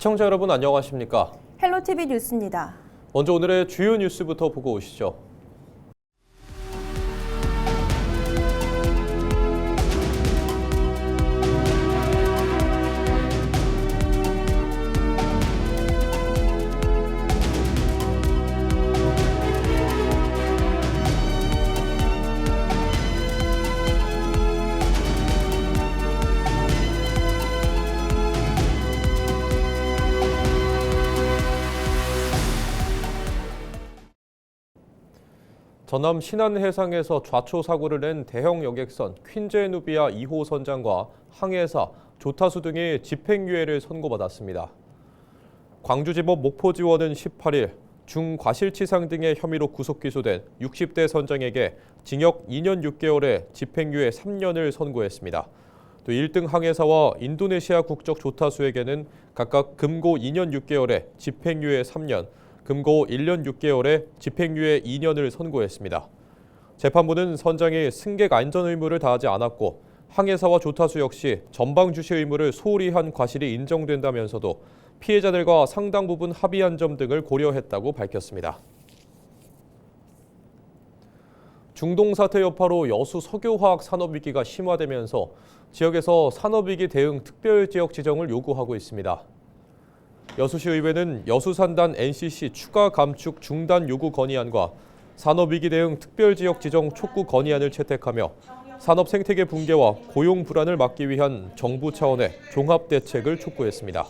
시청자 여러분 안녕하십니까? 헬로티비 뉴스입니다. 먼저 오늘의 주요 뉴스부터 보고 오시죠. 전남 신안해상에서 좌초 사고를 낸 대형 여객선 퀸제 누비아 2호 선장과 항해사, 조타수 등이 집행유예를 선고받았습니다. 광주지법 목포지원은 18일 중과실치상 등의 혐의로 구속 기소된 60대 선장에게 징역 2년 6개월에 집행유예 3년을 선고했습니다. 또 1등 항해사와 인도네시아 국적 조타수에게는 각각 금고 2년 6개월에 집행유예 3년, 금고 1년 6개월에 집행유예 2년을 선고했습니다. 재판부는 선장이 승객 안전 의무를 다하지 않았고 항해사와 조타수 역시 전방 주시 의무를 소홀히 한 과실이 인정된다면서도 피해자들과 상당 부분 합의한 점 등을 고려했다고 밝혔습니다. 중동 사태 여파로 여수 석유화학 산업위기가 심화되면서 지역에서 산업위기 대응 특별지역 지정을 요구하고 있습니다. 여수시의회는 여수산단 NCC 추가 감축 중단 요구 건의안과 산업위기 대응 특별지역 지정 촉구 건의안을 채택하며 산업 생태계 붕괴와 고용 불안을 막기 위한 정부 차원의 종합 대책을 촉구했습니다.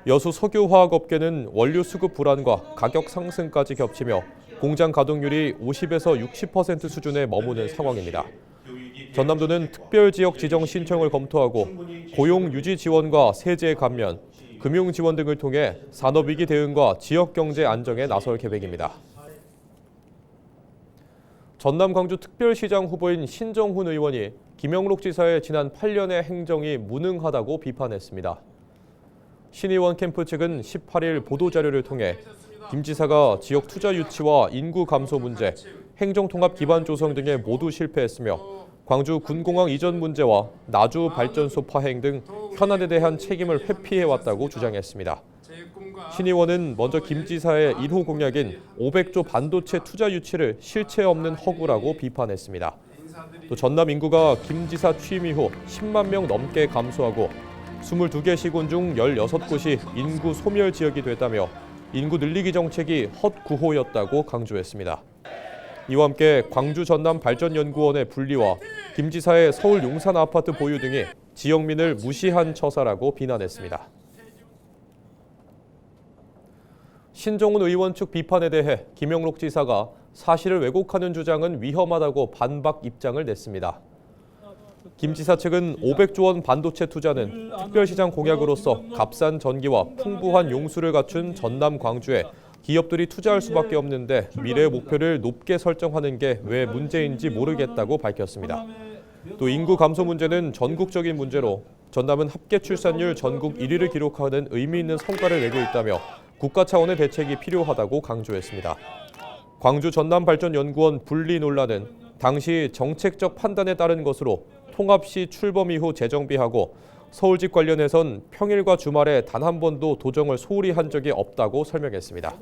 여수 석유화학업계는 원료 수급 불안과 가격 상승까지 겹치며 공장 가동률이 50에서 60% 수준에 머무는 상황입니다. 전남도는 특별지역 지정 신청을 검토하고 고용 유지 지원과 세제 감면, 금융 지원 등을 통해 산업위기 대응과 지역경제 안정에 나설 계획입니다. 전남 광주특별시장 후보인 신정훈 의원이 김영록 지사의 지난 8년의 행정이 무능하다고 비판했습니다. 신 의원 캠프 측은 18일 보도자료를 통해 김 지사가 지역 투자 유치와 인구 감소 문제, 행정통합 기반 조성 등에 모두 실패했으며 광주 군공항 이전 문제와 나주 발전소 파행 등 현안에 대한 책임을 회피해왔다고 주장했습니다. 신 의원은 먼저 김 지사의 1호 공약인 500조 반도체 투자 유치를 실체 없는 허구라고 비판했습니다. 또 전남 인구가 김 지사 취임 이후 10만 명 넘게 감소하고 22개 시군 중 16곳이 인구 소멸 지역이 됐다며 인구 늘리기 정책이 헛구호였다고 강조했습니다. 이와 함께 광주 전남 발전연구원의 분리와 김 지사의 서울 용산 아파트 보유 등이 지역민을 무시한 처사라고 비난했습니다. 신정훈 의원 측 비판에 대해 김영록 지사가 사실을 왜곡하는 주장은 위험하다고 반박 입장을 냈습니다. 김 지사 측은 500조 원 반도체 투자는 특별시장 공약으로서 값싼 전기와 풍부한 용수를 갖춘 전남 광주에 기업들이 투자할 수밖에 없는데 미래의 목표를 높게 설정하는 게 왜 문제인지 모르겠다고 밝혔습니다. 또 인구 감소 문제는 전국적인 문제로 전남은 합계 출산율 전국 1위를 기록하는 의미 있는 성과를 내고 있다며 국가 차원의 대책이 필요하다고 강조했습니다. 광주 전남발전연구원 분리 논란은 당시 정책적 판단에 따른 것으로 통합시 출범 이후 재정비하고 서울직 관련해선 평일과 주말에 단 한 번도 도정을 소홀히 한 적이 없다고 설명했습니다.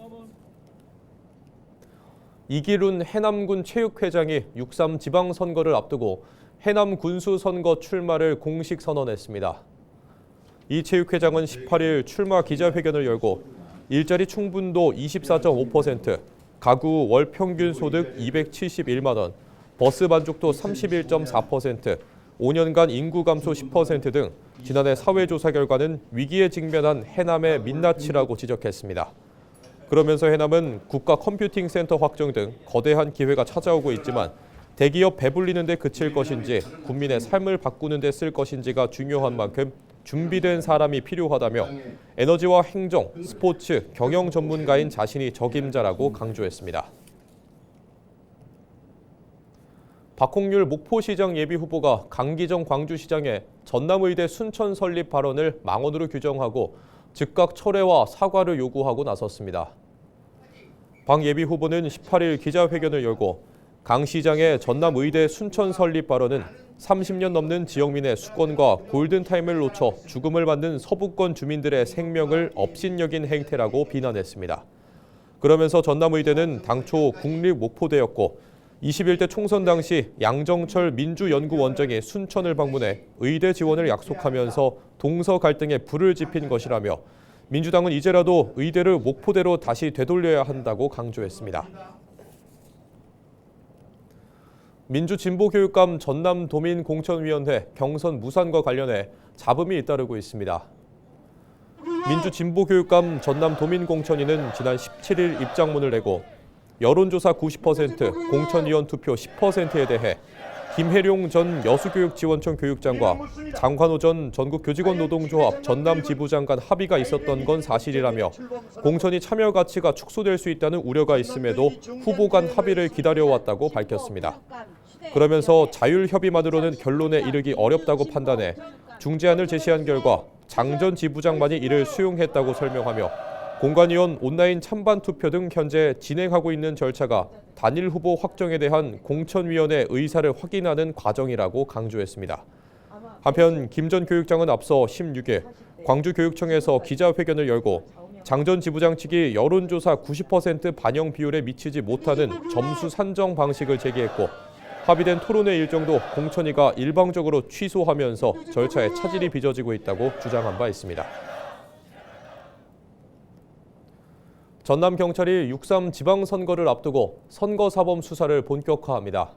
이기룬 해남군 체육회장이 6.3 지방선거를 앞두고 해남 군수 선거 출마를 공식 선언했습니다. 이 체육회장은 18일 출마 기자회견을 열고 일자리 충분도 24.5%, 가구 월 평균 소득 271만 원, 버스 만족도 31.4%, 5년간 인구 감소 10% 등 지난해 사회조사 결과는 위기에 직면한 해남의 민낯이라고 지적했습니다. 그러면서 해남은 국가 컴퓨팅 센터 확정 등 거대한 기회가 찾아오고 있지만 대기업 배불리는 데 그칠 것인지 국민의 삶을 바꾸는 데 쓸 것인지가 중요한 만큼 준비된 사람이 필요하다며 에너지와 행정, 스포츠, 경영 전문가인 자신이 적임자라고 강조했습니다. 박홍률 목포시장 예비후보가 강기정 광주시장의 전남의대 순천 설립 발언을 망언으로 규정하고 즉각 철회와 사과를 요구하고 나섰습니다. 박 예비후보는 18일 기자회견을 열고 강 시장의 전남의대 순천 설립 발언은 30년 넘는 지역민의 수권과 골든타임을 놓쳐 죽음을 맞는 서부권 주민들의 생명을 업신여긴 행태라고 비난했습니다. 그러면서 전남의대는 당초 국립목포대였고 21대 총선 당시 양정철 민주연구원장이 순천을 방문해 의대 지원을 약속하면서 동서 갈등에 불을 지핀 것이라며 민주당은 이제라도 의대를 목포대로 다시 되돌려야 한다고 강조했습니다. 민주진보교육감 전남도민공천위원회 경선 무산과 관련해 잡음이 잇따르고 있습니다. 민주진보교육감 전남도민공천위는 지난 17일 입장문을 내고 여론조사 90%, 공천위원 투표 10%에 대해 김혜룡 전 여수교육지원청 교육장과 장관호 전 전국교직원노동조합 전남지부장 간 합의가 있었던 건 사실이라며 공천이 참여 가치가 축소될 수 있다는 우려가 있음에도 후보 간 합의를 기다려왔다고 밝혔습니다. 그러면서 자율협의만으로는 결론에 이르기 어렵다고 판단해 중재안을 제시한 결과 장 전 지부장만이 이를 수용했다고 설명하며 공관위원 온라인 찬반 투표 등 현재 진행하고 있는 절차가 단일 후보 확정에 대한 공천위원회 의사를 확인하는 과정이라고 강조했습니다. 한편 김 전 교육장은 앞서 16일 광주교육청에서 기자회견을 열고 장 전 지부장 측이 여론조사 90% 반영 비율에 미치지 못하는 점수 산정 방식을 제기했고 합의된 토론회 일정도 공천위가 일방적으로 취소하면서 절차에 차질이 빚어지고 있다고 주장한 바 있습니다. 전남경찰이 6.3 지방선거를 앞두고 선거사범 수사를 본격화합니다.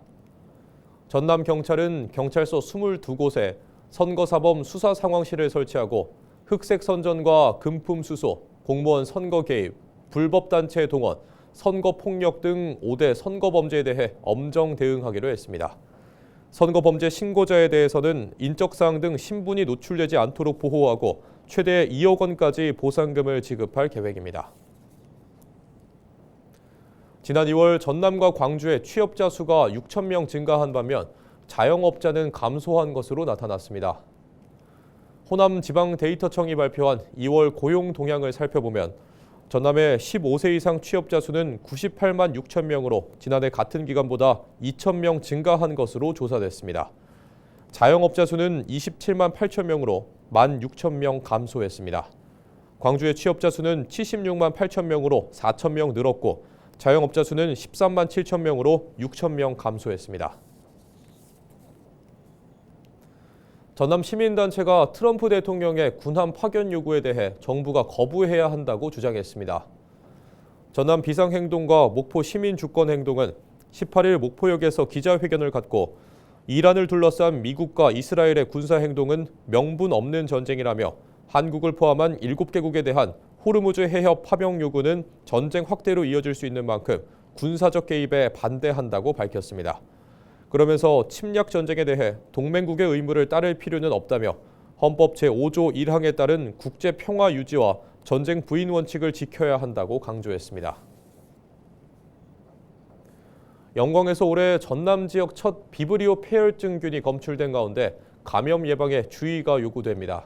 전남경찰은 경찰서 22곳에 선거사범 수사 상황실을 설치하고 흑색 선전과 금품 수수, 공무원 선거 개입, 불법단체 동원, 선거폭력 등 5대 선거범죄에 대해 엄정 대응하기로 했습니다. 선거범죄 신고자에 대해서는 인적사항 등 신분이 노출되지 않도록 보호하고 최대 2억 원까지 보상금을 지급할 계획입니다. 지난 2월 전남과 광주의 취업자 수가 6천 명 증가한 반면 자영업자는 감소한 것으로 나타났습니다. 호남지방데이터청이 발표한 2월 고용 동향을 살펴보면 전남의 15세 이상 취업자 수는 98만 6천 명으로 지난해 같은 기간보다 2천 명 증가한 것으로 조사됐습니다. 자영업자 수는 27만 8천 명으로 1만 6천 명 감소했습니다. 광주의 취업자 수는 76만 8천 명으로 4천 명 늘었고 자영업자 수는 13만 7천 명으로 6천 명 감소했습니다. 전남 시민단체가 트럼프 대통령의 군함 파견 요구에 대해 정부가 거부해야 한다고 주장했습니다. 전남 비상행동과 목포 시민주권행동은 18일 목포역에서 기자회견을 갖고 이란을 둘러싼 미국과 이스라엘의 군사행동은 명분 없는 전쟁이라며 한국을 포함한 7개국에 대한 호르무즈 해협 파병 요구는 전쟁 확대로 이어질 수 있는 만큼 군사적 개입에 반대한다고 밝혔습니다. 그러면서 침략 전쟁에 대해 동맹국의 의무를 따를 필요는 없다며 헌법 제5조 1항에 따른 국제 평화 유지와 전쟁 부인 원칙을 지켜야 한다고 강조했습니다. 영광에서 올해 전남 지역 첫 비브리오 폐혈증균이 검출된 가운데 감염 예방에 주의가 요구됩니다.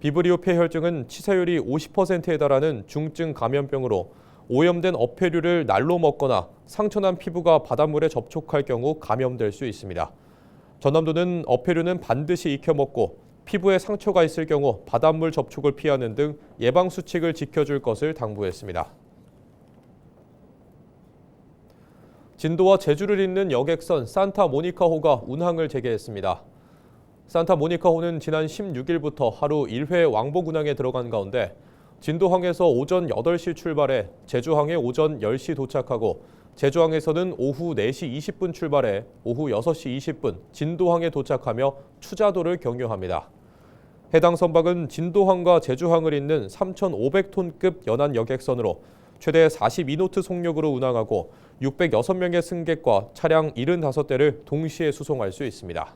비브리오 폐혈증은 치사율이 50%에 달하는 중증 감염병으로 오염된 어패류를 날로 먹거나 상처난 피부가 바닷물에 접촉할 경우 감염될 수 있습니다. 전남도는 어패류는 반드시 익혀 먹고 피부에 상처가 있을 경우 바닷물 접촉을 피하는 등 예방 수칙을 지켜줄 것을 당부했습니다. 진도와 제주를 잇는 여객선 산타모니카호가 운항을 재개했습니다. 산타모니카호는 지난 16일부터 하루 1회 왕복 운항에 들어간 가운데 진도항에서 오전 8시 출발해 제주항에 오전 10시 도착하고 제주항에서는 오후 4시 20분 출발해 오후 6시 20분 진도항에 도착하며 추자도를 경유합니다. 해당 선박은 진도항과 제주항을 잇는 3,500톤급 연안 여객선으로 최대 42노트 속력으로 운항하고 606명의 승객과 차량 75대를 동시에 수송할 수 있습니다.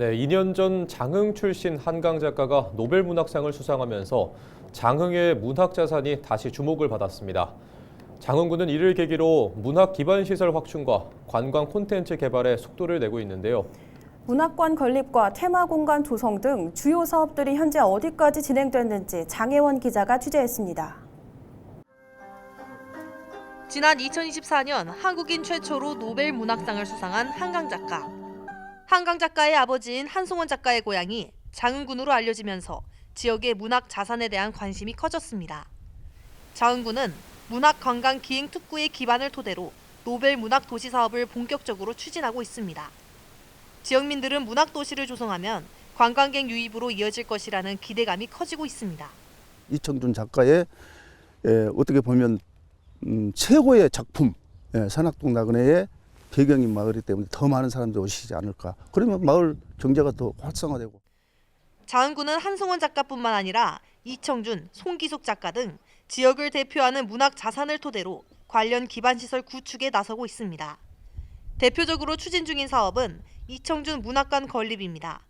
네, 2년 전 장흥 출신 한강 작가가 노벨 문학상을 수상하면서 장흥의 문학 자산이 다시 주목을 받았습니다. 장흥군은 이를 계기로 문학 기반 시설 확충과 관광 콘텐츠 개발에 속도를 내고 있는데요. 문학관 건립과 테마 공간 조성 등 주요 사업들이 현재 어디까지 진행됐는지 장혜원 기자가 취재했습니다. 지난 2024년 한국인 최초로 노벨 문학상을 수상한 한강 작가. 한강 작가의 아버지인 한송원 작가의 고향이 장흥군으로 알려지면서 지역의 문학 자산에 대한 관심이 커졌습니다. 장흥군은 문학 관광 기행 특구의 기반을 토대로 노벨 문학 도시 사업을 본격적으로 추진하고 있습니다. 지역민들은 문학 도시를 조성하면 관광객 유입으로 이어질 것이라는 기대감이 커지고 있습니다. 이청준 작가의 어떻게 보면 최고의 작품, 산악동 나그네의 배경인 마을이기 때문에 더 많은 사람들이 오시지 않을까. 그러면 마을 경제가 더 활성화되고. 장흥군은 한송원 작가뿐만 아니라 이청준, 송기숙 작가 등 지역을 대표하는 문학 자산을 토대로 관련 기반시설 구축에 나서고 있습니다. 대표적으로 추진 중인 사업은 이청준 문학관 건립입니다.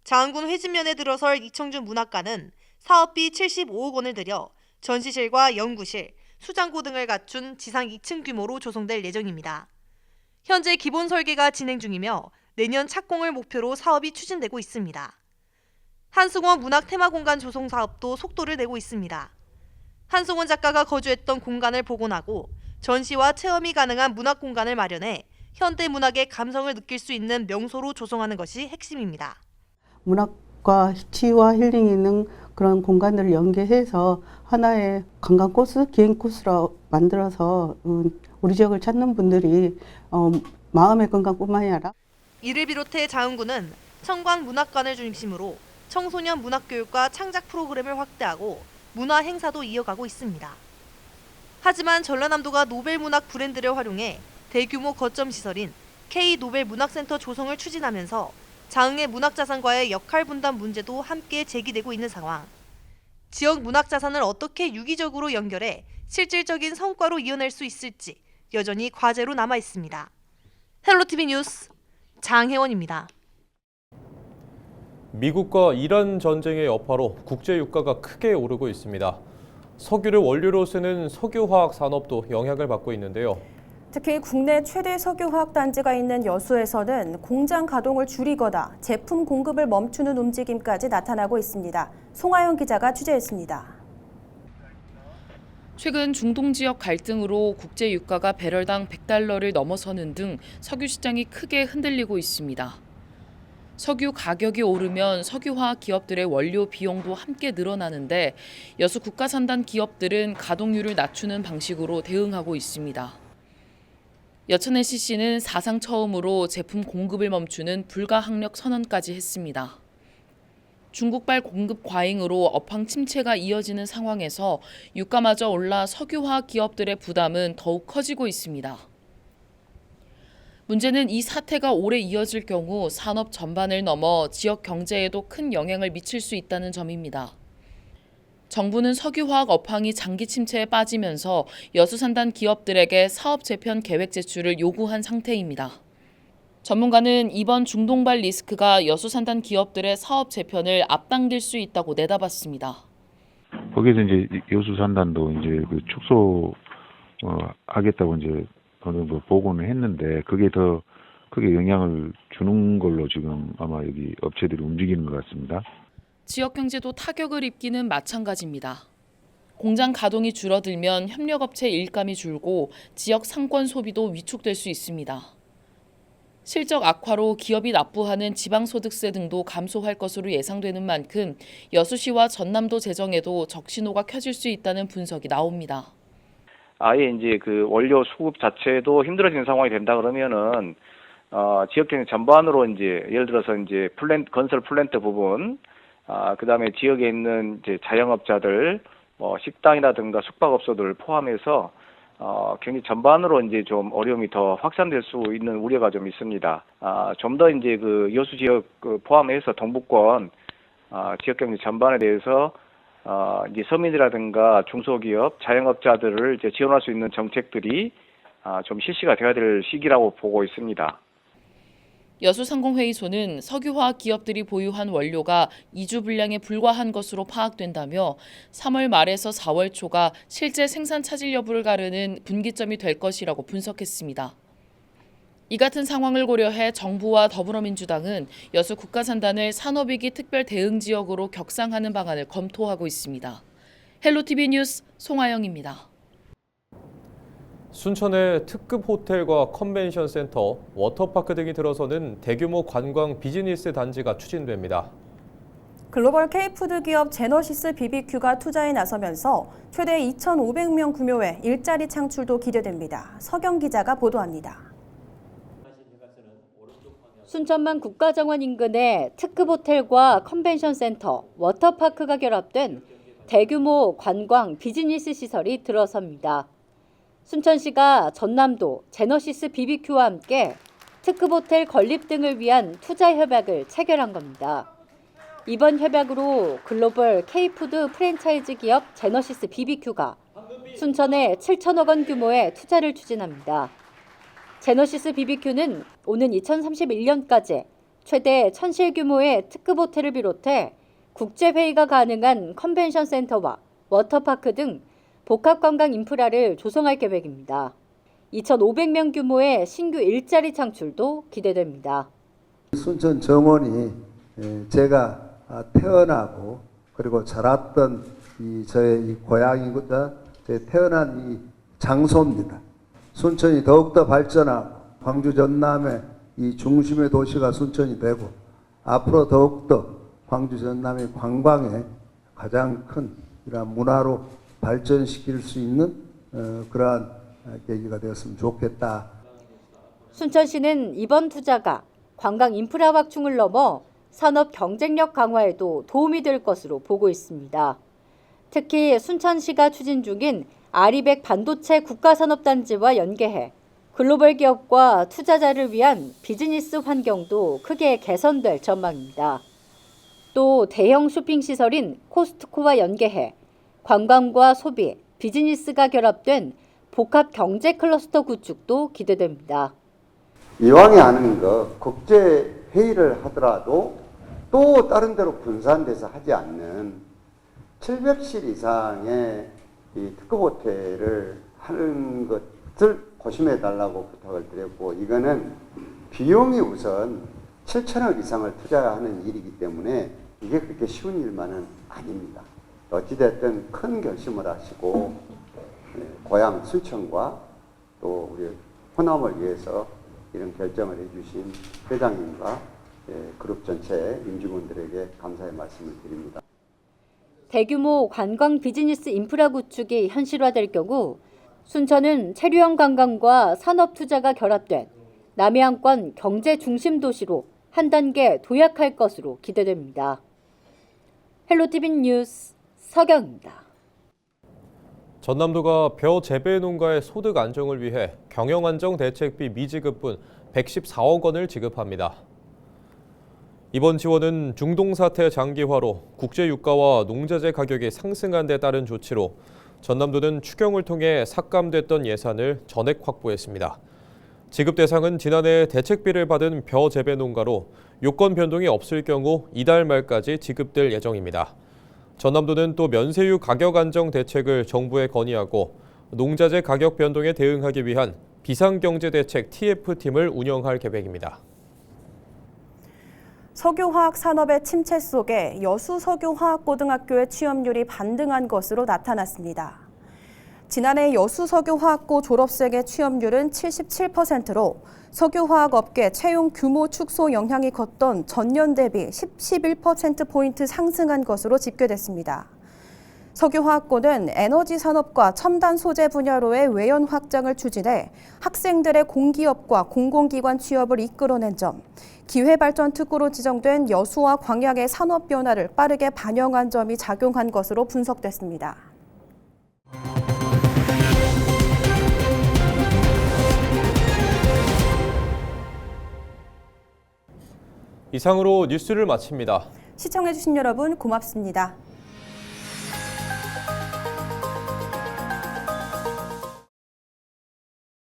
장흥군 회진면에 들어설 이청준 문학관은 사업비 75억 원을 들여 전시실과 연구실, 수장고 등을 갖춘 지상 2층 규모로 조성될 예정입니다. 현재 기본 설계가 진행 중이며 내년 착공을 목표로 사업이 추진되고 있습니다. 한송원 문학 테마 공간 조성 사업도 속도를 내고 있습니다. 한송원 작가가 거주했던 공간을 복원하고 전시와 체험이 가능한 문학 공간을 마련해 현대 문학의 감성을 느낄 수 있는 명소로 조성하는 것이 핵심입니다. 문학과 치유와 힐링이 있는 그런 공간들을 연계해서 하나의 관광 코스, 기행 코스로 만들어서 우리 지역을 찾는 분들이 마음의 건강뿐만이 아니라 이를 비롯해 장흥군은 청광 문학관을 중심으로 청소년 문학교육과 창작 프로그램을 확대하고 문화 행사도 이어가고 있습니다. 하지만 전라남도가 노벨 문학 브랜드를 활용해 대규모 거점 시설인 K 노벨 문학센터 조성을 추진하면서 장흥의 문학자산과의 역할 분담 문제도 함께 제기되고 있는 상황. 지역 문학자산을 어떻게 유기적으로 연결해 실질적인 성과로 이어낼 수 있을지 여전히 과제로 남아 있습니다. 헬로티비 뉴스 장혜원입니다. 미국과 이란 전쟁의 여파로 국제 유가가 크게 오르고 있습니다. 석유를 원료로 쓰는 석유화학 산업도 영향을 받고 있는데요. 특히 국내 최대 석유화학 단지가 있는 여수에서는 공장 가동을 줄이거나 제품 공급을 멈추는 움직임까지 나타나고 있습니다. 송하영 기자가 취재했습니다. 최근 중동 지역 갈등으로 국제 유가가 배럴당 $100를 넘어서는 등 석유 시장이 크게 흔들리고 있습니다. 석유 가격이 오르면 석유화학 기업들의 원료 비용도 함께 늘어나는데 여수 국가산단 기업들은 가동률을 낮추는 방식으로 대응하고 있습니다. 여천 SCC는 사상 처음으로 제품 공급을 멈추는 불가항력 선언까지 했습니다. 중국발 공급 과잉으로 업황 침체가 이어지는 상황에서 유가마저 올라 석유화학 기업들의 부담은 더욱 커지고 있습니다. 문제는 이 사태가 오래 이어질 경우 산업 전반을 넘어 지역 경제에도 큰 영향을 미칠 수 있다는 점입니다. 정부는 석유화학 업황이 장기 침체에 빠지면서 여수산단 기업들에게 사업 재편 계획 제출을 요구한 상태입니다. 전문가는 이번 중동발 리스크가 여수산단 기업들의 사업 재편을 앞당길 수 있다고 내다봤습니다. 거기에서 이제 여수산단도 이제 그 축소 하겠다고 이제 어느 정도 보고는 했는데 그게 더 크게 영향을 주는 걸로 지금 아마 여기 업체들이 움직이는 것 같습니다. 지역 경제도 타격을 입기는 마찬가지입니다. 공장 가동이 줄어들면 협력업체 일감이 줄고 지역 상권 소비도 위축될 수 있습니다. 실적 악화로 기업이 납부하는 지방소득세 등도 감소할 것으로 예상되는 만큼 여수시와 전남도 재정에도 적신호가 켜질 수 있다는 분석이 나옵니다. 아예 이제 그 원료 수급 자체도 힘들어지는 상황이 된다 그러면은 지역 경제 전반으로 이제 예를 들어서 이제 건설 플랜트 부분, 그다음에 지역에 있는 이제 자영업자들, 식당이라든가 숙박업소들 포함해서 경기 전반으로 이제 좀 어려움이 더 확산될 수 있는 우려가 좀 있습니다. 좀 더 이제 그 여수 지역 포함해서 동부권 지역 경제 전반에 대해서 이제 서민이라든가 중소기업, 자영업자들을 이제 지원할 수 있는 정책들이 좀 실시가 되어야 될 시기라고 보고 있습니다. 여수상공회의소는 석유화학 기업들이 보유한 원료가 2주 분량에 불과한 것으로 파악된다며 3월 말에서 4월 초가 실제 생산 차질 여부를 가르는 분기점이 될 것이라고 분석했습니다. 이 같은 상황을 고려해 정부와 더불어민주당은 여수 국가산단을 산업위기 특별 대응 지역으로 격상하는 방안을 검토하고 있습니다. 헬로티비 뉴스 송하영입니다. 순천의 특급 호텔과 컨벤션 센터, 워터파크 등이 들어서는 대규모 관광 비즈니스 단지가 추진됩니다. 글로벌 K푸드 기업 제너시스 BBQ가 투자에 나서면서 최대 2,500명 규모의 일자리 창출도 기대됩니다. 서경 기자가 보도합니다. 순천만 국가정원 인근에 특급 호텔과 컨벤션 센터, 워터파크가 결합된 대규모 관광 비즈니스 시설이 들어섭니다. 순천시가 전남도 제너시스 BBQ와 함께 특급 호텔 건립 등을 위한 투자 협약을 체결한 겁니다. 이번 협약으로 글로벌 K푸드 프랜차이즈 기업 제너시스 BBQ가 순천에 7천억 원 규모의 투자를 추진합니다. 제너시스 BBQ는 오는 2031년까지 최대 1,000실 규모의 특급 호텔을 비롯해 국제회의가 가능한 컨벤션 센터와 워터파크 등 복합관광 인프라를 조성할 계획입니다. 2,500명 규모의 신규 일자리 창출도 기대됩니다. 순천 정원이 제가 태어나고 그리고 자랐던 저의 이 고향이고자 제 태어난 이 장소입니다. 순천이 더욱더 발전하고 광주 전남의 이 중심의 도시가 순천이 되고 앞으로 더욱더 광주 전남의 관광의 가장 큰 이러한 문화로 발전시킬 수 있는 그러한 계기가 되었으면 좋겠다. 순천시는 이번 투자가 관광 인프라 확충을 넘어 산업 경쟁력 강화에도 도움이 될 것으로 보고 있습니다. 특히 순천시가 추진 중인 아리백 반도체 국가산업단지와 연계해 글로벌 기업과 투자자를 위한 비즈니스 환경도 크게 개선될 전망입니다. 또 대형 쇼핑시설인 코스트코와 연계해 관광과 소비, 비즈니스가 결합된 복합 경제 클러스터 구축도 기대됩니다. 이왕에 하는 거 국제 회의를 하더라도 또 다른 데로 분산돼서 하지 않는 700실 이상의 이 특급 호텔을 하는 것을 고심해 달라고 부탁을 드렸고, 이거는 비용이 우선 7천억 이상을 투자하는 일이기 때문에 이게 그렇게 쉬운 일만은 아닙니다. 어찌됐든 큰 결심을 하시고 고향 순천과 또 우리 호남을 위해서 이런 결정을 해주신 회장님과 그룹 전체 임직원들에게 감사의 말씀을 드립니다. 대규모 관광 비즈니스 인프라 구축이 현실화될 경우 순천은 체류형 관광과 산업 투자가 결합된 남해안권 경제 중심 도시로 한 단계 도약할 것으로 기대됩니다. 헬로티비 뉴스 서경입니다. 전남도가 벼 재배 농가의 소득 안정을 위해 경영 안정 대책비 미지급분 114억 원을 지급합니다. 이번 지원은 중동 사태 장기화로 국제 유가와 농자재 가격이 상승한 데 따른 조치로 전남도는 추경을 통해 삭감됐던 예산을 전액 확보했습니다. 지급 대상은 지난해 대책비를 받은 벼 재배 농가로 요건 변동이 없을 경우 이달 말까지 지급될 예정입니다. 전남도는 또 면세유 가격 안정 대책을 정부에 건의하고 농자재 가격 변동에 대응하기 위한 비상경제대책 TF팀을 운영할 계획입니다. 석유화학 산업의 침체 속에 여수 석유화학고등학교의 취업률이 반등한 것으로 나타났습니다. 지난해 여수 석유화학고 졸업생의 취업률은 77%로 석유화학업계 채용 규모 축소 영향이 컸던 전년 대비 11%포인트 상승한 것으로 집계됐습니다. 석유화학고는 에너지 산업과 첨단 소재 분야로의 외연 확장을 추진해 학생들의 공기업과 공공기관 취업을 이끌어낸 점, 기회발전 특구로 지정된 여수와 광양의 산업 변화를 빠르게 반영한 점이 작용한 것으로 분석됐습니다. 이상으로 뉴스를 마칩니다. 시청해주신 여러분 고맙습니다.